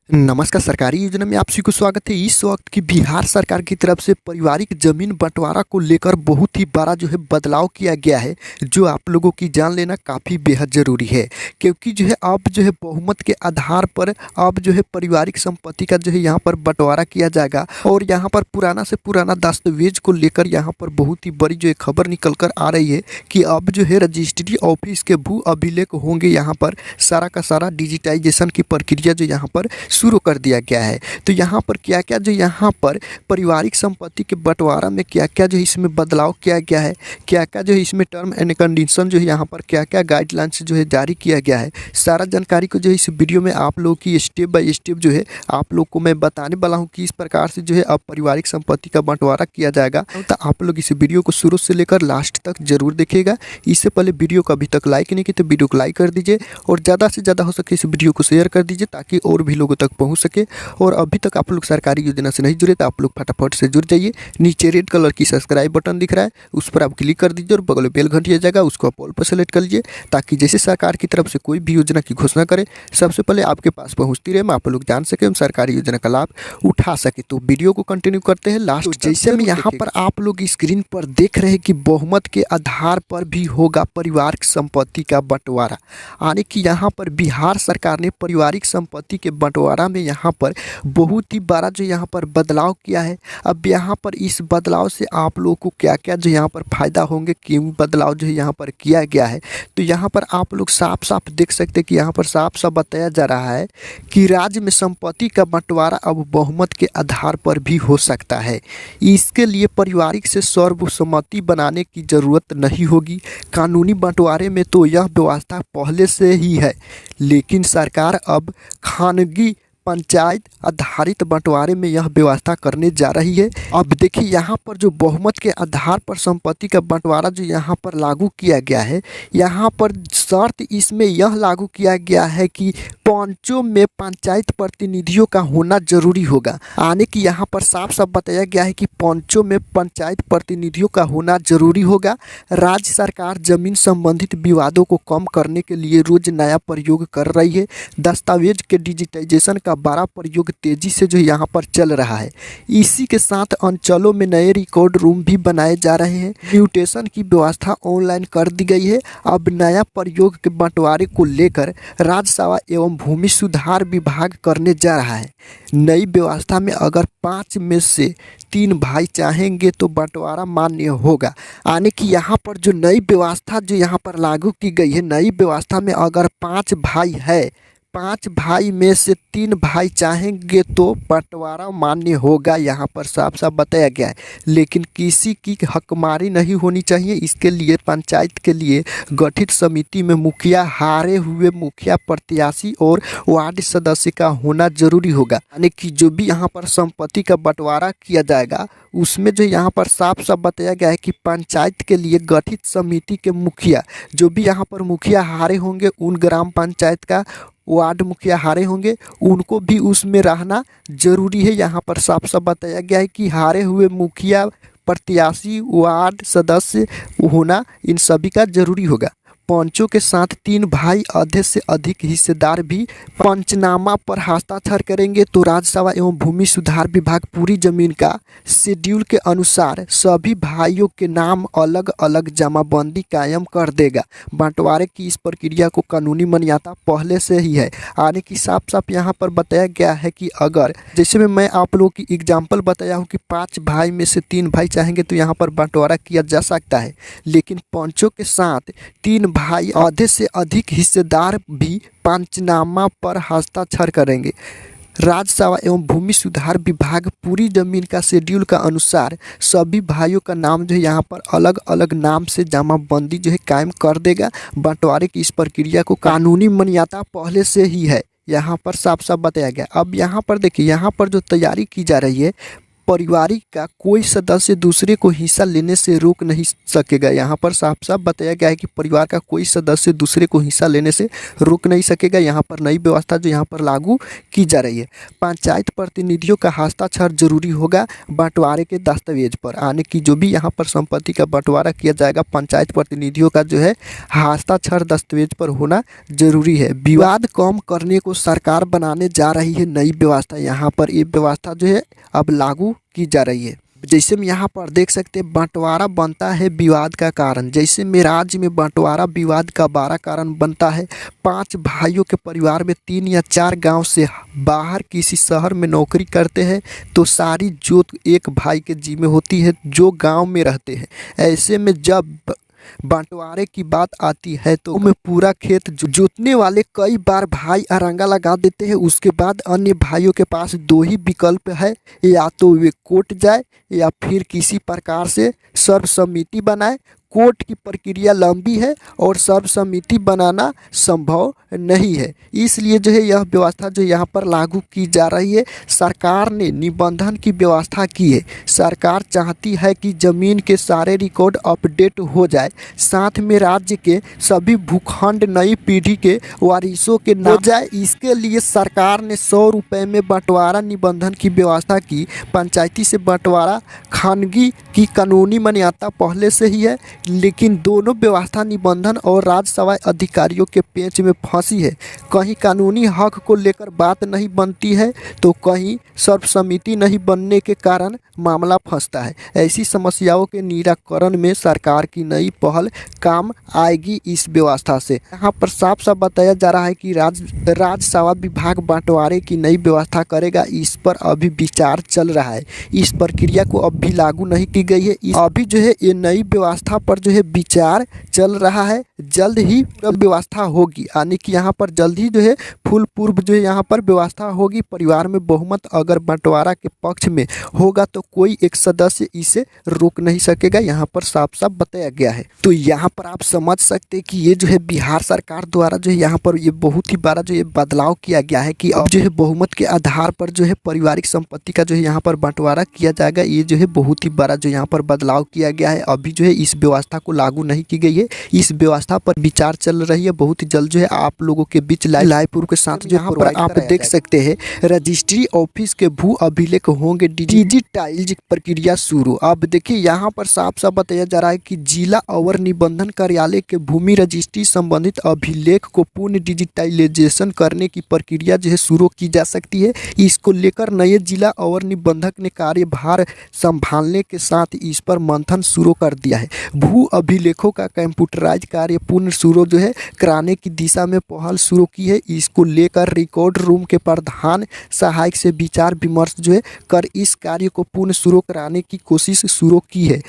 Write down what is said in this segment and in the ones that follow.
नमस्कार। सरकारी योजना में आप सभी को स्वागत है। इस वक्त की बिहार सरकार की तरफ से पारिवारिक जमीन बंटवारा को लेकर बहुत ही बड़ा बदलाव किया गया है, जो आप लोगों की जान लेना काफ़ी बेहद ज़रूरी है। क्योंकि अब बहुमत के आधार पर अब पारिवारिक संपत्ति का यहाँ पर बंटवारा किया जाएगा। और यहाँ पर पुराना से पुराना दस्तावेज को लेकर यहाँ पर बहुत ही बड़ी खबर निकल कर आ रही है कि अब रजिस्ट्री ऑफिस के भू अभिलेख होंगे। यहाँ पर सारा का सारा डिजिटाइजेशन की प्रक्रिया यहाँ पर शुरू कर दिया गया है। तो यहाँ पर क्या क्या यहाँ पर पारिवारिक संपत्ति के बंटवारा में क्या क्या इसमें बदलाव किया गया है, क्या क्या इसमें टर्म एंड कंडीशन यहाँ पर क्या क्या गाइडलाइंस जारी किया गया है, सारा जानकारी को इस वीडियो में आप लोग की स्टेप बाय स्टेप आप लोग को मैं बताने वाला हूँ कि इस प्रकार से अब पारिवारिक संपत्ति का बंटवारा किया जाएगा। तो आप लोग इस वीडियो को शुरू से लेकर लास्ट तक जरूर देखिएगा। इससे पहले वीडियो को अभी तक लाइक नहीं किया तो वीडियो को लाइक कर दीजिए और ज़्यादा से ज़्यादा हो सके इस वीडियो को शेयर कर दीजिए ताकि और भी लोगों तक पहुंच सके। और अभी तक आप लोग सरकारी योजना से नहीं जुड़े तो आप लोग फटाफट से जुड़ जाइए। नीचे रेड कलर की सब्सक्राइब बटन दिख रहा है, उस पर आप क्लिक कर दीजिए और बगल में बेल घंटी आ जाएगा, उसको आप ऑल पर सेलेक्ट कर लीजिए ताकि जैसे सरकार की तरफ से कोई भी योजना की घोषणा करे सबसे पहले आपके पास पहुंचती रहे, आप लोग जान सके, सरकारी योजना का लाभ उठा सके। तो वीडियो को कंटिन्यू करते हैं लास्ट। जैसे में यहाँ पर आप लोग स्क्रीन पर देख रहे हैं कि बहुमत के आधार पर भी होगा पारिवारिक संपत्ति का बंटवारा। यानी कि यहाँ पर बिहार सरकार ने पारिवारिक संपत्ति के बंटवारा में यहाँ पर बहुत ही बड़ा यहाँ पर बदलाव किया है। अब यहाँ पर इस बदलाव से आप लोगों को क्या क्या यहाँ पर फायदा होंगे, क्यों बदलाव यहाँ पर किया गया है, तो यहाँ पर आप लोग साफ साफ देख सकते हैं कि यहाँ पर साफ साफ बताया जा रहा है कि राज्य में संपत्ति का बंटवारा अब बहुमत के आधार पर भी हो सकता है। इसके लिए पारिवारिक से सर्वसम्मति बनाने की जरूरत नहीं होगी। कानूनी बंटवारे में तो यह व्यवस्था पहले से ही है, लेकिन सरकार अब खानगी पंचायत आधारित बंटवारे में यह व्यवस्था करने जा रही है। अब देखिए यहाँ पर जो बहुमत के आधार पर संपत्ति का बंटवारा यहाँ पर लागू किया गया है, यहाँ पर शर्त इसमें यह लागू किया गया है कि पांचों में पंचायत प्रतिनिधियों का होना जरूरी होगा। आने की यहाँ पर साफ साफ बताया गया है कि पांचों में पंचायत प्रतिनिधियों का होना जरूरी होगा। राज्य सरकार जमीन संबंधित विवादों को कम करने के लिए रोज नया प्रयोग कर रही है। दस्तावेज के डिजिटाइजेशन का बड़ा प्रयोग तेजी से यहाँ पर चल रहा है। इसी के साथ अंचलों में नए रिकॉर्ड रूम भी बनाए जा रहे हैं। म्यूटेशन की व्यवस्था ऑनलाइन कर दी गई है। अब नया प्रयोग के बंटवारे को लेकर राज्य सेवा एवं भूमि सुधार विभाग करने जा रहा है। नई व्यवस्था में अगर 5 में से 3 भाई चाहेंगे तो बंटवारा मान्य होगा। यानी कि यहाँ पर जो नई व्यवस्था यहाँ पर लागू की गई है, नई व्यवस्था में अगर 5 भाई है, 5 भाई में से 3 भाई चाहेंगे तो बंटवारा मान्य होगा। यहाँ पर साफ साफ बताया गया है, लेकिन किसी की हकमारी नहीं होनी चाहिए। इसके लिए पंचायत के लिए गठित समिति में मुखिया, हारे हुए मुखिया प्रत्याशी और वार्ड सदस्य का होना जरूरी होगा। यानी कि जो भी यहाँ पर संपत्ति का बंटवारा किया जाएगा उसमें यहाँ पर साफ साफ बताया गया है कि पंचायत के लिए गठित समिति के मुखिया, जो भी यहाँ पर मुखिया हारे होंगे, उन ग्राम पंचायत का वार्ड मुखिया हारे होंगे, उनको भी उसमें रहना जरूरी है। यहाँ पर साफ साफ बताया गया है कि हारे हुए मुखिया, प्रत्याशी, वार्ड सदस्य होना इन सभी का जरूरी होगा। पंचों के साथ 3 भाई आधे से अधिक हिस्सेदार भी पंचनामा पर हस्ताक्षर करेंगे तो राज्य सेवा एवं भूमि सुधार विभाग पूरी जमीन का शेड्यूल के अनुसार सभी भाइयों के नाम अलग अलग जमाबंदी कायम कर देगा। बंटवारे की इस प्रक्रिया को कानूनी मान्यता पहले से ही है। यानी कि साफ साफ यहाँ पर बताया गया है कि अगर जैसे में मैं आप लोगों की एग्जाम्पल बताया हूँ कि 5 भाई में से 3 भाई चाहेंगे तो यहाँ पर बंटवारा किया जा सकता है, लेकिन पंचों के साथ 3 भाई आधे से अधिक हिस्सेदार भी पंचनामा पर हस्ताक्षर करेंगे। राज्य सेवा एवं भूमि सुधार विभाग पूरी जमीन का शेड्यूल का अनुसार सभी भाइयों का नाम यहाँ पर अलग अलग नाम से जमाबंदी कायम कर देगा। बंटवारे की इस प्रक्रिया को कानूनी मान्यता पहले से ही है, यहाँ पर साफ साफ बताया गया। अब यहाँ पर देखिए, यहाँ पर जो तैयारी की जा रही है परिवार का कोई सदस्य दूसरे को हिस्सा लेने से रोक नहीं सकेगा। यहाँ पर साफ साफ बताया गया है कि परिवार का कोई सदस्य दूसरे को हिस्सा लेने से रोक नहीं सकेगा। यहाँ पर नई व्यवस्था जो यहाँ पर लागू की जा रही है। पंचायत प्रतिनिधियों का हस्ताक्षर जरूरी होगा बंटवारे के दस्तावेज पर। आने की जो भी यहाँ पर संपत्ति का बंटवारा किया जाएगा, पंचायत प्रतिनिधियों का जो है हस्ताक्षर दस्तावेज पर होना जरूरी है। विवाद कम करने को सरकार बनाने जा रही है नई व्यवस्था। यहाँ पर ये व्यवस्था जो है अब लागू की जा रही है। जैसे में यहाँ पर देख सकते हैं, बंटवारा बनता है विवाद का कारण। जैसे में राज्य में बंटवारा विवाद का बड़ा कारण बनता है। 5 भाइयों के परिवार में 3 या 4 गांव से बाहर किसी शहर में नौकरी करते हैं तो सारी जोत एक भाई के जिम्मे होती है जो गांव में रहते हैं। ऐसे में जब बंटवारे की बात आती है तो में पूरा खेत जोतने वाले कई बार भाई अरंगा लगा देते हैं। उसके बाद अन्य भाइयों के पास 2 ही विकल्प है, या तो वे कोर्ट जाए या फिर किसी प्रकार से सर्वसम्मति बनाए। कोर्ट की प्रक्रिया लंबी है और सर्वसम्मति बनाना संभव नहीं है, इसलिए जो है यह व्यवस्था जो यहाँ पर लागू की जा रही है। सरकार ने निबंधन की व्यवस्था की है। सरकार चाहती है कि ज़मीन के सारे रिकॉर्ड अपडेट हो जाए, साथ में राज्य के सभी भूखंड नई पीढ़ी के वारिसों के नाम हो जाए। इसके लिए सरकार ने 100 रुपये में बंटवारा निबंधन की व्यवस्था की। पंचायती से बंटवारा खानगी की कानूनी मान्यता पहले से ही है, लेकिन दोनों व्यवस्था निबंधन और राजस्व अधिकारियों के पेच में फंसी है। कहीं कानूनी हक को लेकर बात नहीं बनती है तो कहीं सर्वसम्मति नहीं बनने के कारण मामला फंसता है। ऐसी समस्याओं के निराकरण में सरकार की नई पहल काम आएगी इस व्यवस्था से। यहाँ पर साफ साफ बताया जा रहा है कि राजस्व विभाग बंटवारे की नई व्यवस्था करेगा। इस पर अभी विचार चल रहा है। इस प्रक्रिया को अब भी लागू नहीं की गई है। अभी जो है ये नई व्यवस्था पर जो है विचार चल रहा है। जल्द ही व्यवस्था होगी, यानी कि यहाँ पर जल्द ही जो है फुल पूर्व जो है यहाँ पर व्यवस्था होगी। परिवार में बहुमत अगर बंटवारा के पक्ष में होगा तो कोई एक सदस्य इसे रोक नहीं सकेगा। यहाँ पर साफ साफ बताया गया है। तो यहाँ पर आप समझ सकते हैं कि ये जो है बिहार सरकार द्वारा जो है यहाँ पर ये बहुत ही बड़ा जो ये बदलाव किया गया है कि अब जो है बहुमत के आधार पर जो है पारिवारिक संपत्ति का जो है यहाँ पर बंटवारा किया जाएगा। ये जो है बहुत ही बड़ा जो यहाँ पर बदलाव किया गया है। अभी जो है इस व्यवस्था को लागू नहीं की गई है। इस व्यवस्था पर विचार चल रही है। बहुत ही जल्द जो है आप लोगों के बीच लाइव प्रूफ के साथ जो यहाँ पर आप देख सकते हैं, रजिस्ट्री ऑफिस के भू अभिलेख होंगे डिजिटाइज प्रक्रिया शुरू। अब देखिए यहाँ पर साफ साफ बताया जा रहा है कि जिला और निबंधन कार्यालय के भूमि रजिस्ट्री संबंधित अभिलेख को पूर्ण डिजिटाइजेशन करने की प्रक्रिया जो है शुरू की जा सकती है। इसको लेकर नए जिला और निबंधक ने कार्यभार संभालने के साथ इस पर मंथन शुरू कर दिया है। भू अभिलेखों का कंप्यूटराइज कार्य पूर्ण शुरू जो है कराने की दिशा में पहल शुरू की है। इसको लेकर रिकॉर्ड रूम के प्रधान सहायक से विचार विमर्श जो है कर इस कार्य को पूर्ण शुरू कराने की कोशिश शुरू की है।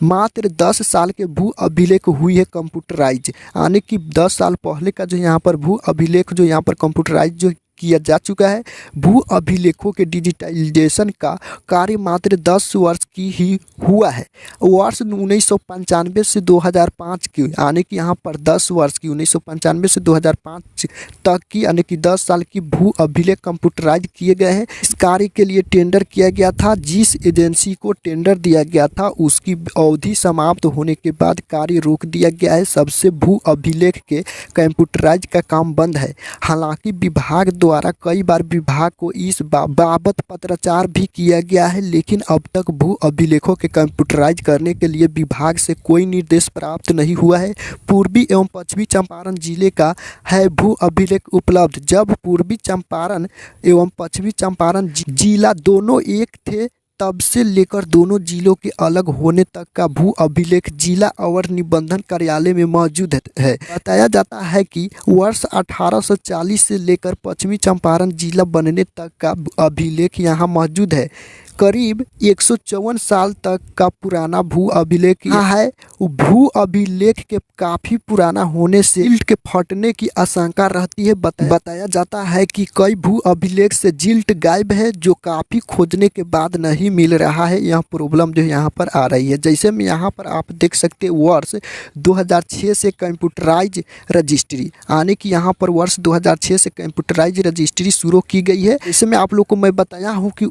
मात्र 10 साल के भू अभिलेख हुई है कंप्यूटराइज, यानी कि 10 साल पहले का जो यहाँ पर भू अभिलेख जो यहाँ पर कंप्यूटराइज जो किया जा चुका है। भू अभिलेखों के डिजिटाइजेशन का कार्य मात्र 10 वर्ष की ही हुआ है। वर्ष 1995 से 2005 की, यानी कि यहाँ पर 10 वर्ष की 1995 से 2005 तक की, यानी कि 10 साल की भू अभिलेख कंप्यूटराइज किए गए हैं। इस कार्य के लिए टेंडर किया गया था। जिस एजेंसी को टेंडर दिया गया था उसकी अवधि समाप्त होने के बाद कार्य रोक दिया गया है। सबसे भू अभिलेख के कंप्यूटराइज का काम बंद है। हालांकि विभाग द्वारा कई बार विभाग को इस बाबत पत्राचार भी किया गया है, लेकिन अब तक भू अभिलेखों के कंप्यूटराइज करने के लिए विभाग से कोई निर्देश प्राप्त नहीं हुआ है। पूर्वी एवं पश्चिमी चंपारण जिले का है भू अभिलेख उपलब्ध। जब पूर्वी चंपारण एवं पश्चिमी चंपारण जिला दोनों एक थे, तब से लेकर दोनों जिलों के अलग होने तक का भू अभिलेख जिला और निबंधन कार्यालय में मौजूद है। बताया जाता है कि वर्ष 1840 से लेकर पश्चिमी चंपारण जिला बनने तक का अभिलेख यहाँ मौजूद है। करीब 154 साल तक का पुराना भू अभिलेख यहाँ है। भू अभिलेख के काफ़ी पुराना होने से जिल्ट के फटने की आशंका रहती है। बताया जाता है कि कई भू अभिलेख से जिल्ट गायब है, जो काफ़ी खोजने के बाद नहीं मिल रहा है। यह प्रॉब्लम जो यहाँ पर आ रही है। जैसे में यहाँ पर आप देख सकते हैं, वर्ष 2006 से कंप्यूटराइज रजिस्ट्री, यानी कि यहाँ पर वर्ष 2006 से कंप्यूटराइज रजिस्ट्री शुरू की गई है। इसमें आप लोग को मैं बताया हूँ कि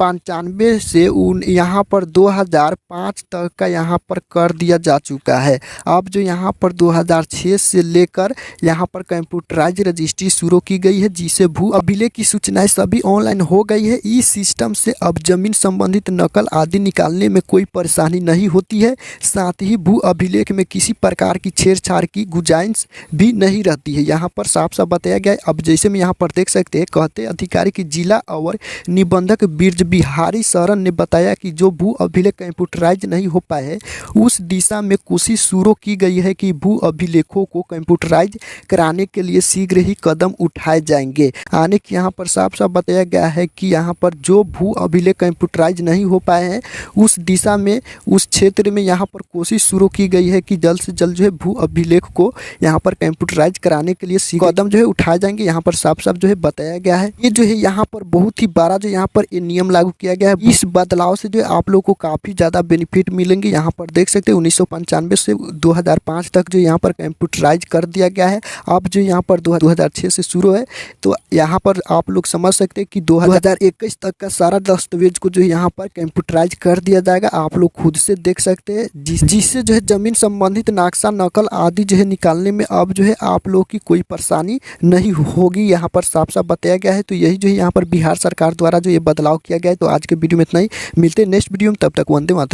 1995 से यहाँ पर 2005 तक का यहाँ पर कर दिया जा चुका है। अब जो यहाँ पर 2006 से लेकर यहाँ पर कंप्यूटराइज रजिस्ट्री शुरू की गई है, जिससे भू अभिलेख की सूचनाएं सभी ऑनलाइन हो गई है। इस सिस्टम से अब जमीन संबंधित नकल आदि निकालने में कोई परेशानी नहीं होती है। साथ ही भू अभिलेख में किसी प्रकार की छेड़छाड़ की गुंजाइश भी नहीं रहती है। यहाँ पर साफ साफ बताया गया है। अब जैसे में यहाँ पर देख सकते हैं, कहते अधिकारी की जिला और निबंधक बिरज बिहारी शरण ने बताया कि जो भू अभिलेख कंप्यूटराइज नहीं हो पाए हैं, उस दिशा में कोशिश शुरू की गई है कि भू अभिलेखों को कंप्यूटराइज कराने के लिए शीघ्र ही कदम उठाए जाएंगे। आने की यहाँ पर साफ साफ बताया गया है कि यहाँ पर जो भू अभिलेख कंप्यूटराइज नहीं हो पाए हैं, उस दिशा में उस क्षेत्र में यहाँ पर कोशिश शुरू की गई है कि जल्द से जल्द जो है भू अभिलेख को यहाँ पर कंप्यूटराइज कराने के लिए कदम जो है उठाए जाएंगे। यहाँ पर साफ साफ जो है बताया गया है। ये जो है यहाँ पर बहुत ही बड़ा जो यहाँ पर ये नियम लागू किया गया है। इस बदलाव से जो है आप लोगों को काफ़ी ज़्यादा बेनिफिट मिलेंगे। यहाँ पर देख सकते हैं 1995 से 2005 तक जो यहाँ पर कंप्यूटराइज कर दिया गया है। अब जो यहाँ पर 2006 से शुरू है, तो यहाँ पर आप लोग समझ सकते हैं कि 2021 तक का सारा दस्तावेज को जो है यहाँ पर कंप्यूटराइज कर दिया जाएगा। आप लोग खुद से देख सकते हैं, जिससे जो है जमीन संबंधित नक्शा नकल आदि जो है निकालने में अब जो है आप लोग की कोई परेशानी नहीं होगी। यहाँ पर साफ साफ बताया गया है। तो यही जो है यहाँ पर बिहार सरकार द्वारा जो ये बदलाव किया गया है। तो आज के वीडियो में इतना ही, मिलते हैं नेक्स्ट वीडियो में, तब तक वंदे मातरम।